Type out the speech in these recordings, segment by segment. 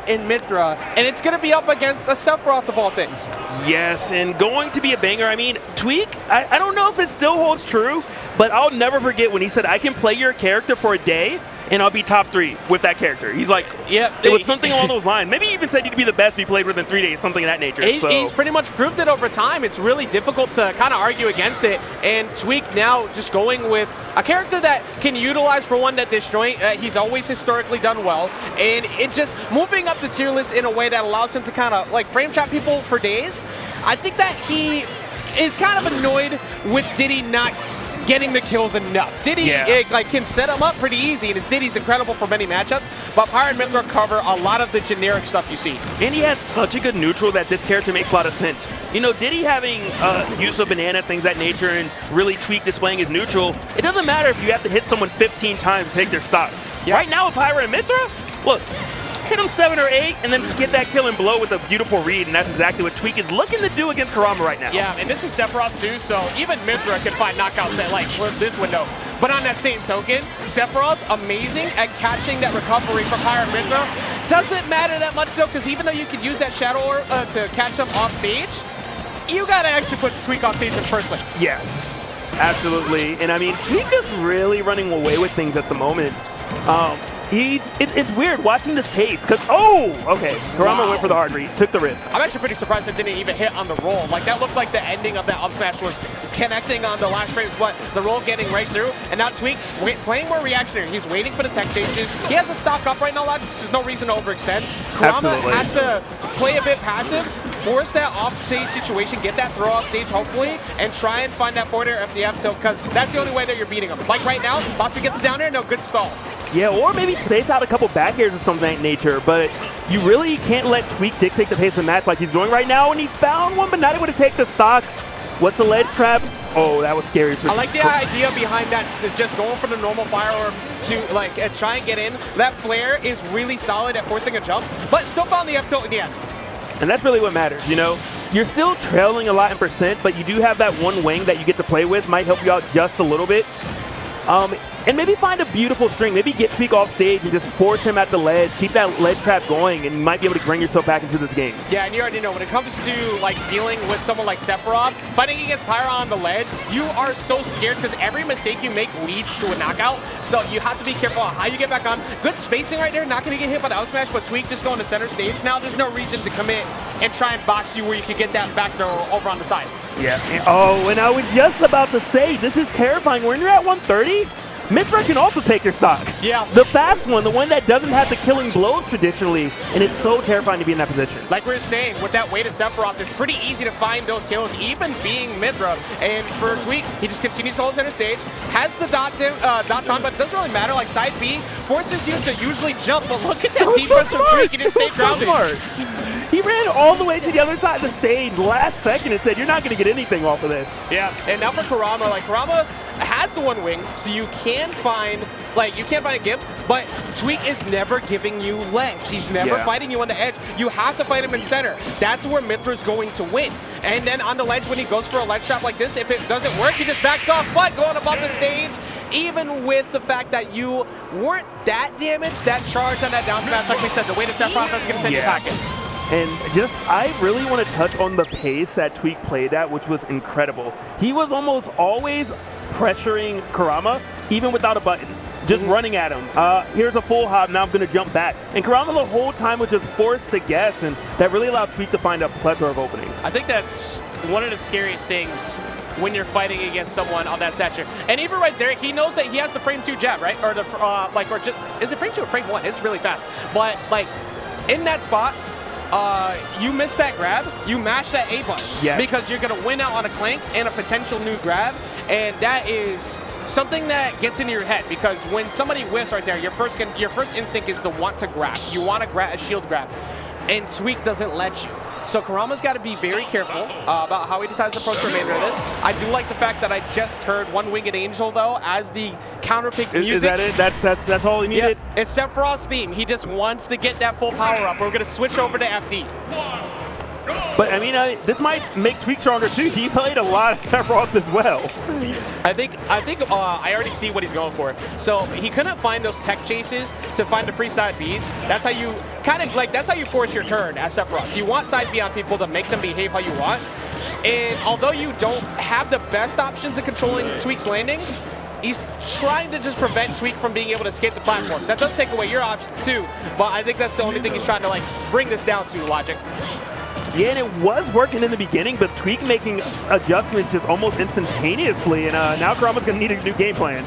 in Mythra, and it's going to be up against a Sephiroth of all things. Yes, and going to be a banger. I mean, Tweek, I don't know if it still holds true, but I'll never forget when he said, I can play your character for a day, and I'll be top 3 with that character. He's like, yep, it was something along those lines. Maybe he even said you could be the best if you played within 3 days, something of that nature. He's pretty much proved it over time. It's really difficult to kind of argue against it. And Tweek now just going with a character that can utilize for one that disjoint. He's always historically done well. And it just moving up the tier list in a way that allows him to kind of like frame trap people for days. I think that he is kind of annoyed with Diddy not getting the kills enough. Diddy can set him up pretty easy, and his Diddy's incredible for many matchups, but Pyra and Mythra cover a lot of the generic stuff you see. And he has such a good neutral that this character makes a lot of sense. You know, Diddy having use of banana, things of that nature, and really Tweek displaying his neutral, it doesn't matter if you have to hit someone 15 times to take their stock. Yep. Right now with Pyra and Mythra, look, hit him 7 or 8, and then get that kill and blow with a beautiful read, and that's exactly what Tweek is looking to do against Kurama right now. Yeah, and this is Sephiroth too, so even Mythra can find knockouts at like this window. But on that same token, Sephiroth, amazing at catching that recovery from Pyra and Mythra. Doesn't matter that much though, because even though you can use that Shadow Orb to catch them off stage, you gotta actually put Tweek off stage in the first place. Yeah, absolutely. And I mean, Tweek just really running away with things at the moment. It's weird watching this pace, because, Kurama went for the hard read, took the risk. I'm actually pretty surprised it didn't even hit on the roll. Like, that looked like the ending of that up smash was connecting on the last frames, but the roll getting right through. And now Tweek playing more reactionary. He's waiting for the tech chases. He has a stock up right now, there's no reason to overextend. Kurama has to play a bit passive, force that off-stage situation, get that throw off stage hopefully, and try and find that forward air FDF tilt, because that's the only way that you're beating him. Like right now, about to get the down air, no, good stall. Yeah, or maybe space out a couple back airs or something of that nature, but you really can't let Tweek dictate the pace of the match like he's doing right now, and he found one, but not able to take the stock. What's the ledge trap? Oh, that was scary. I like the idea behind that, just going for the normal fire orb to try and get in. That flare is really solid at forcing a jump, but still found the F tilt at the end. And that's really what matters, you know? You're still trailing a lot in percent, but you do have that one wing that you get to play with, might help you out just a little bit. And maybe find a beautiful string. Maybe get Tweek off stage and just force him at the ledge. Keep that ledge trap going, and you might be able to bring yourself back into this game. Yeah, and you already know, when it comes to like dealing with someone like Sephiroth, fighting against Pyra on the ledge, you are so scared because every mistake you make leads to a knockout. So you have to be careful on how you get back on. Good spacing right there. Not going to get hit by the out smash, but Tweek just going to center stage. Now there's no reason to commit and try and box you where you could get that back throw over on the side. Yeah. Oh, and I was just about to say, this is terrifying. When you're at 130, Mythra can also take your stock. Yeah. The fast one, the one that doesn't have the killing blows traditionally, and it's so terrifying to be in that position. Like we were saying, with that weight of Sephiroth, it's pretty easy to find those kills, even being Mythra. And for Tweek, he just continues to hold center stage, has the dots on, but it doesn't really matter. Like side B forces you to usually jump, but look at that defense from Tweek. He just stayed grounded. He ran all the way to the other side of the stage last second and said, you're not going to get anything off of this. Yeah, and now for Kurama, like Kurama has the one wing, so you can find, you can't find a gimp, but Tweek is never giving you ledge. He's never fighting you on the edge. You have to fight him in center. That's where Mythra's going to win. And then on the ledge, when he goes for a ledge trap like this, if it doesn't work, he just backs off, but going above the stage, even with the fact that you weren't that damaged, that charge on that down smash, like we said, the way to Sephiroth is going to send you packing. And I really want to touch on the pace that Tweek played at, which was incredible. He was almost always pressuring Kurama, even without a button, just running at him. Here's a full hop, now I'm going to jump back. And Kurama the whole time was just forced to guess, and that really allowed Tweek to find a plethora of openings. I think that's one of the scariest things when you're fighting against someone of that stature. And even right there, he knows that he has the frame 2 jab, right? Or the is it frame 2 or frame 1? It's really fast. But in that spot, you miss that grab, you mash that A button because you're going to win out on a clank and a potential new grab, and that is something that gets into your head, because when somebody whiffs right there, your first instinct is to want to grab. You want to grab a shield grab, and Tweek doesn't let you. So Kurama's got to be very careful about how he decides to approach the remainder of this. I do like the fact that I just heard One Winged Angel, though, as the counterpick music. Is that it? That's all he needed? Yeah, it's Sephiroth's theme. He just wants to get that full power up. We're going to switch over to FD. But I mean, this might make Tweek stronger too. He played a lot of Sephiroth as well. I think I already see what he's going for. So he couldn't find those tech chases to find the free side Bs. That's how you that's how you force your turn as Sephiroth. You want side B on people to make them behave how you want. And although you don't have the best options in controlling Tweek's landings, he's trying to just prevent Tweek from being able to escape the platforms. That does take away your options too, but I think that's the only thing he's trying to like bring this down to, Logic. Yeah, and it was working in the beginning, but Tweek making adjustments just almost instantaneously, and now Kurama's going to need a new game plan.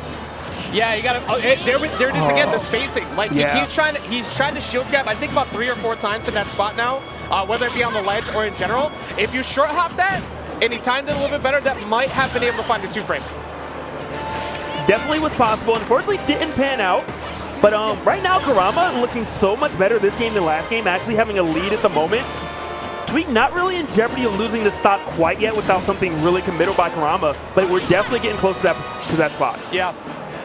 Yeah, you got to. There it is again, the spacing. Like he's trying to shield grab. I think about 3 or 4 times in that spot now, whether it be on the ledge or in general. If you short hop that and he timed it a little bit better, that might have been able to find a 2-frame. Definitely was possible. Unfortunately, didn't pan out. But right now, Kurama looking so much better this game than last game, actually having a lead at the moment. Tweek not really in jeopardy of losing the stock quite yet without something really committal by Kurama, but we're definitely getting close to that spot. Yeah.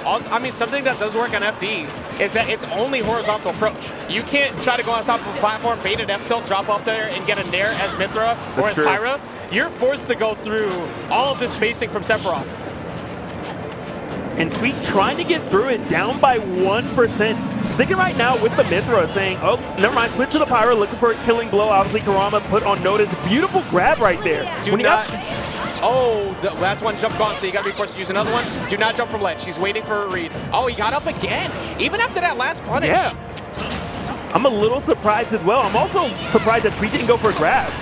Also, I mean, something that does work on FD is that it's only horizontal approach. You can't try to go on top of a platform, bait an F-tilt, drop up there, and get a nair as Mythra or as Pyra. You're forced to go through all of this spacing from Sephiroth. And Tweek trying to get through it, down by 1%. Sticking right now with the Mythra, saying, oh, never mind, switch to the Pyra, looking for a killing blow. Obviously, Kurama put on notice. Beautiful grab right there. That's one jump gone, so you got to be forced to use another one. Do not jump from ledge. He's waiting for a read. Oh, he got up again, even after that last punish. Yeah. I'm a little surprised as well. I'm also surprised that Tweek didn't go for a grab.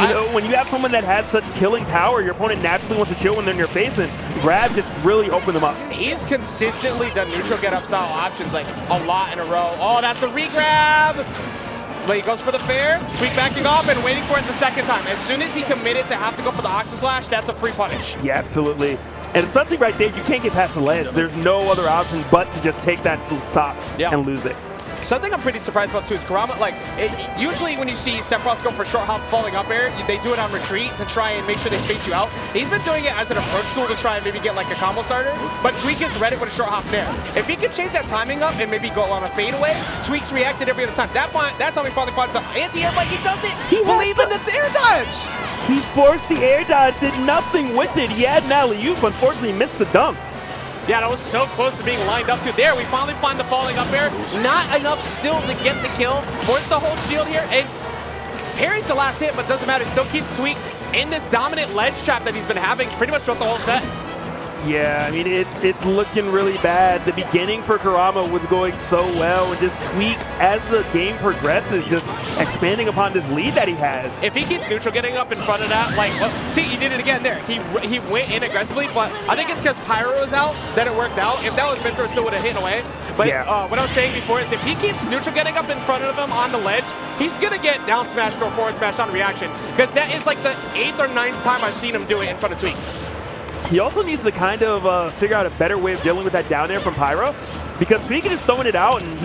You know, when you have someone that has such killing power, your opponent naturally wants to chill when they're in your face, and grab just really open them up. He's consistently done neutral get-up style options like a lot in a row. Oh, that's a re-grab! But he goes for the fair, Tweek backing off and waiting for it the second time. As soon as he committed to have to go for the Oxy Slash, that's a free punish. Yeah, absolutely. And especially right there, you can't get past the ledge. There's no other option but to just take that stop and lose it. Something I'm pretty surprised about too is Kurama, usually when you see Sephiroth go for short hop falling up air, they do it on retreat to try and make sure they space you out. He's been doing it as an approach tool to try and maybe get like a combo starter, but Tweek has read it with a short hop there. If he could change that timing up and maybe go on a fade away, Tweek's reacted every other time. That's how he finally finds out. Anti-air, like he does it! He believe in the air dodge! He forced the air dodge, did nothing with it. He had an alley-oop, unfortunately missed the dunk. Yeah, that was so close to being lined up to. There, we finally find the falling up air. Not enough still to get the kill. Force the whole shield here, and parries the last hit, but doesn't matter. Still keeps Tweek in this dominant ledge trap that he's been having pretty much throughout the whole set. Yeah, I mean, it's looking really bad. The beginning for Kurama was going so well, and just Tweek, as the game progresses, just expanding upon this lead that he has. If he keeps neutral getting up in front of that, see, he did it again there. He went in aggressively, but I think it's because Pyra was out that it worked out. If that was Mythra, still would have hit away. But what I was saying before is if he keeps neutral getting up in front of him on the ledge, he's going to get down smash or forward smash on reaction, because that is like the 8th or 9th time I've seen him do it in front of Tweek. He also needs to kind of figure out a better way of dealing with that down air from Pyra, because Tweek is throwing it out, and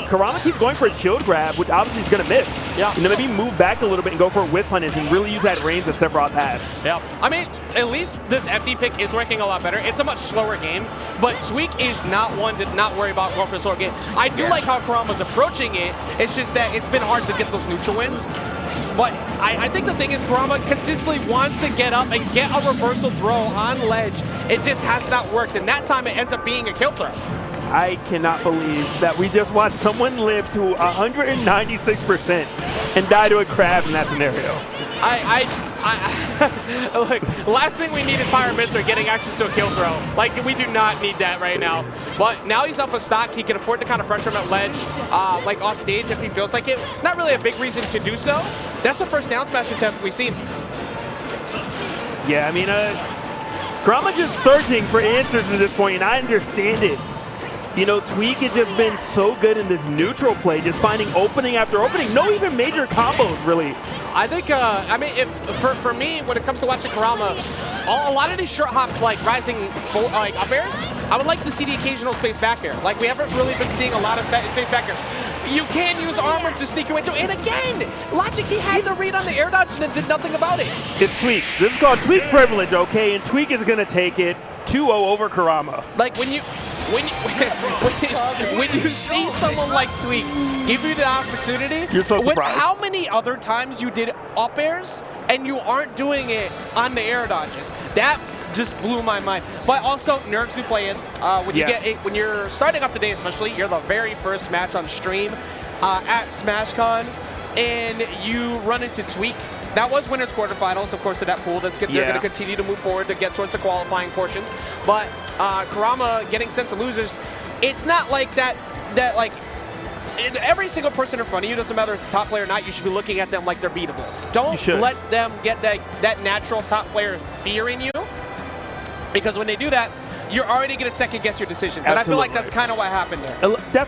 Kurama keeps going for a shield grab, which obviously he's going to miss. Yeah. And then maybe move back a little bit and go for a whip punish and really use that range that Sephiroth has. Yeah. I mean, at least this FD pick is working a lot better. It's a much slower game, but Tweek is not one to not worry about going for a slower game. I do like how Kurama's approaching it. It's just that it's been hard to get those neutral wins. But I think the thing is Kurama consistently wants to get up and get a reversal throw on ledge. It just has not worked, and that time it ends up being a kill throw. I cannot believe that we just watched someone live to 196% and die to a crab in that scenario. Look, last thing we need is Pyra Mythra getting access to a kill throw. Like, we do not need that right now. But now he's up a stock. He can afford to kind of pressure him at ledge, like off stage if he feels like it. Not really a big reason to do so. That's the first down smash attempt we've seen. Yeah, I mean, Kurama just searching for answers at this point, and I understand it. You know, Tweek has just been so good in this neutral play, just finding opening after opening. No even major combos, really. I think, I mean, for me, when it comes to watching Kurama, a lot of these short hop, rising up airs, I would like to see the occasional space back air. Like, we haven't really been seeing a lot of space back airs. You can use armor to sneak your way through. And again, Logic, he had the read on the air dodge and did nothing about it. It's Tweek. This is called Tweek privilege, okay? And Tweek is going to take it 2-0 over Kurama. Like, when you... when you see someone like Tweek give you the opportunity, you're so with surprised. how many other times you did up airs and you aren't doing it on the air dodges, that just blew my mind. But also nerves do play in. When you get it, when you're starting off the day, especially, you're the very first match on stream at SmashCon, and you run into Tweek. That was winners quarterfinals, of course, to that pool. They're going to continue to move forward to get towards the qualifying portions. But Kurama getting sent to losers, it's not like that like, every single person in front of you, doesn't matter if it's a top player or not, you should be looking at them like they're beatable. Don't let them get that natural top player fear in you, because when they do that, you're already going to second guess your decisions. And I feel like that's kind of what happened there.